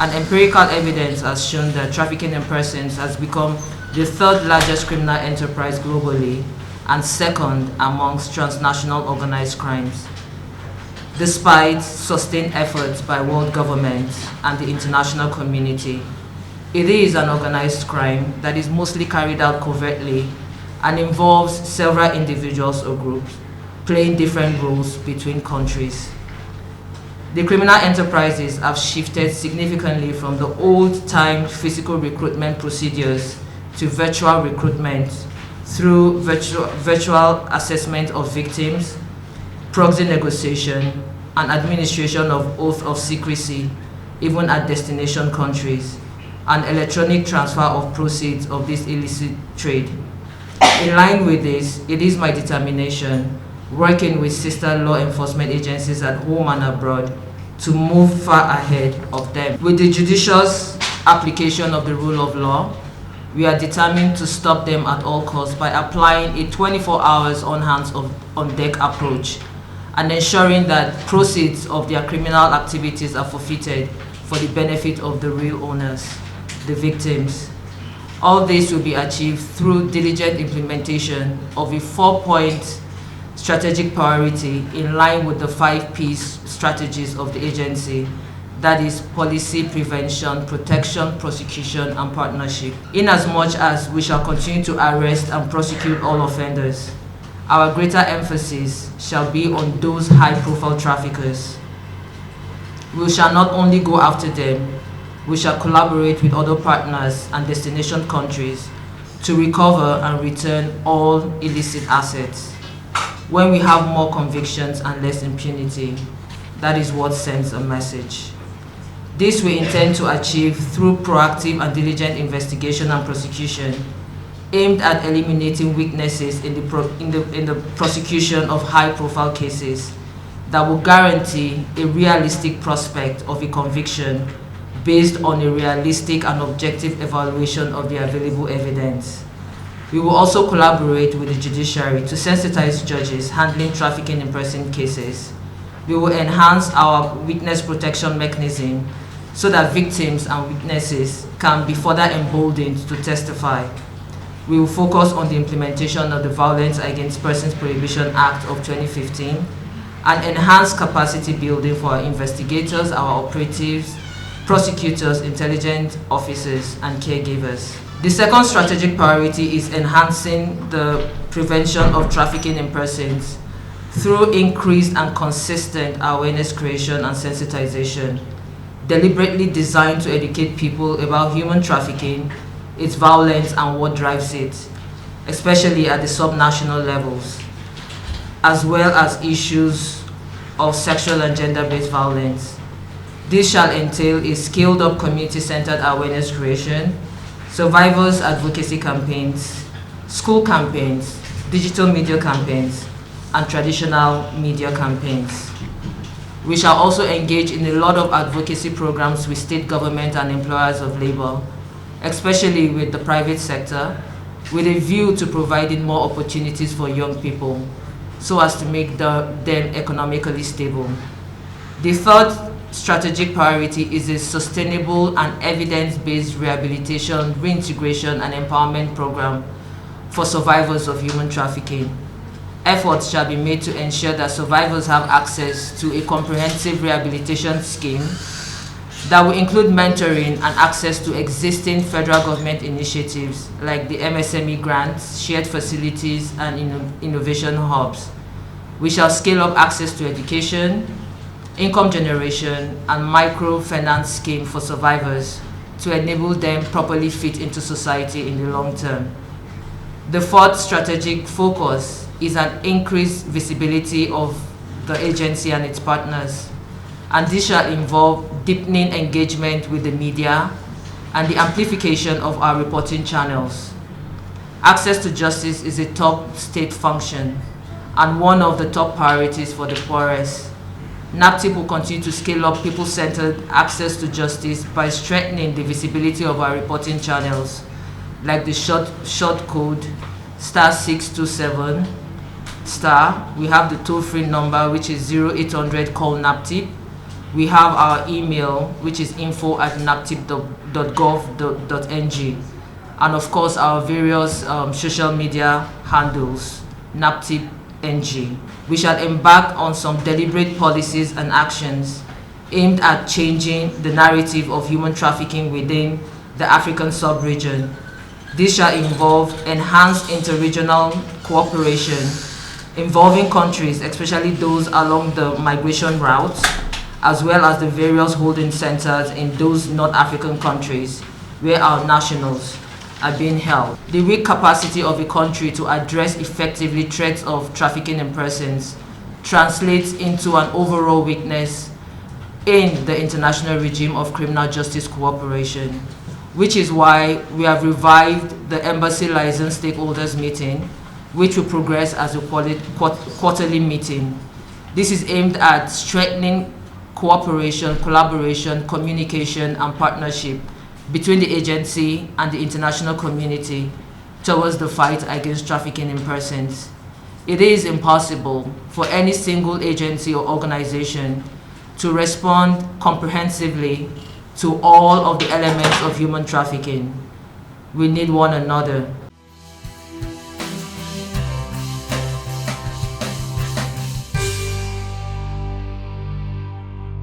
and empirical evidence has shown that trafficking in persons has become the third largest criminal enterprise globally and second amongst transnational organized crimes. Despite sustained efforts by world governments and the international community, it is an organized crime that is mostly carried out covertly and involves several individuals or groups playing different roles between countries. The criminal enterprises have shifted significantly from the old-time physical recruitment procedures to virtual recruitment through virtual assessment of victims, proxy negotiation, and administration of oath of secrecy, even at destination countries, and electronic transfer of proceeds of this illicit trade. In line with this, it is my determination, working with sister law enforcement agencies at home and abroad, to move far ahead of them. With the judicious application of the rule of law, we are determined to stop them at all costs by applying a 24 hours on hands on deck approach and ensuring that proceeds of their criminal activities are forfeited for the benefit of the real owners, the victims. All this will be achieved through diligent implementation of a 4-point strategic priority in line with the 5 P's strategies of the agency, that is policy, prevention, protection, prosecution, and partnership. Inasmuch as we shall continue to arrest and prosecute all offenders, our greater emphasis shall be on those high-profile traffickers. We shall not only go after them, we shall collaborate with other partners and destination countries to recover and return all illicit assets. When we have more convictions and less impunity, that is what sends a message. This we intend to achieve through proactive and diligent investigation and prosecution, aimed at eliminating weaknesses in the prosecution of high-profile cases that will guarantee a realistic prospect of a conviction based on a realistic and objective evaluation of the available evidence. We will also collaborate with the judiciary to sensitize judges handling trafficking in person cases. We will enhance our witness protection mechanism so that victims and witnesses can be further emboldened to testify. We will focus on the implementation of the Violence Against Persons Prohibition Act of 2015 and enhance capacity building for our investigators, our operatives, prosecutors, intelligence officers, and caregivers. The second strategic priority is enhancing the prevention of trafficking in persons through increased and consistent awareness creation and sensitization, deliberately designed to educate people about human trafficking, its violence, and what drives it, especially at the subnational levels, as well as issues of sexual and gender-based violence. This shall entail a scaled-up community-centered awareness creation, survivors advocacy campaigns, school campaigns, digital media campaigns, and traditional media campaigns. We shall also engage in a lot of advocacy programs with state government and employers of labor, especially with the private sector, with a view to providing more opportunities for young people so as to make them economically stable. The third strategic priority is a sustainable and evidence-based rehabilitation, reintegration, and empowerment program for survivors of human trafficking. Efforts shall be made to ensure that survivors have access to a comprehensive rehabilitation scheme that will include mentoring and access to existing federal government initiatives like the MSME grants, shared facilities, and innovation hubs. We shall scale up access to education, income generation, and microfinance scheme for survivors to enable them properly fit into society in the long term. The fourth strategic focus is an increased visibility of the agency and its partners, and this shall involve deepening engagement with the media and the amplification of our reporting channels. Access to justice is a top state function and one of the top priorities for the poorest. NAPTIP will continue to scale up people-centered access to justice by strengthening the visibility of our reporting channels, like the short code *627*. We have the toll-free number, which is 0800 call NAPTIP, We have our email, which is info@naptip.gov.ng, and of course our various social media handles, NAPTIP NG. We shall embark on some deliberate policies and actions aimed at changing the narrative of human trafficking within the African sub-region. This shall involve enhanced interregional cooperation involving countries, especially those along the migration routes, as well as the various holding centers in those North African countries where our nationals are being held. The weak capacity of a country to address effectively threats of trafficking in persons translates into an overall weakness in the international regime of criminal justice cooperation, which is why we have revived the Embassy Liaison Stakeholders Meeting, which will progress as a quarterly meeting. This is aimed at strengthening cooperation, collaboration, communication, and partnership between the agency and the international community towards the fight against trafficking in persons. It is impossible for any single agency or organization to respond comprehensively to all of the elements of human trafficking. We need one another.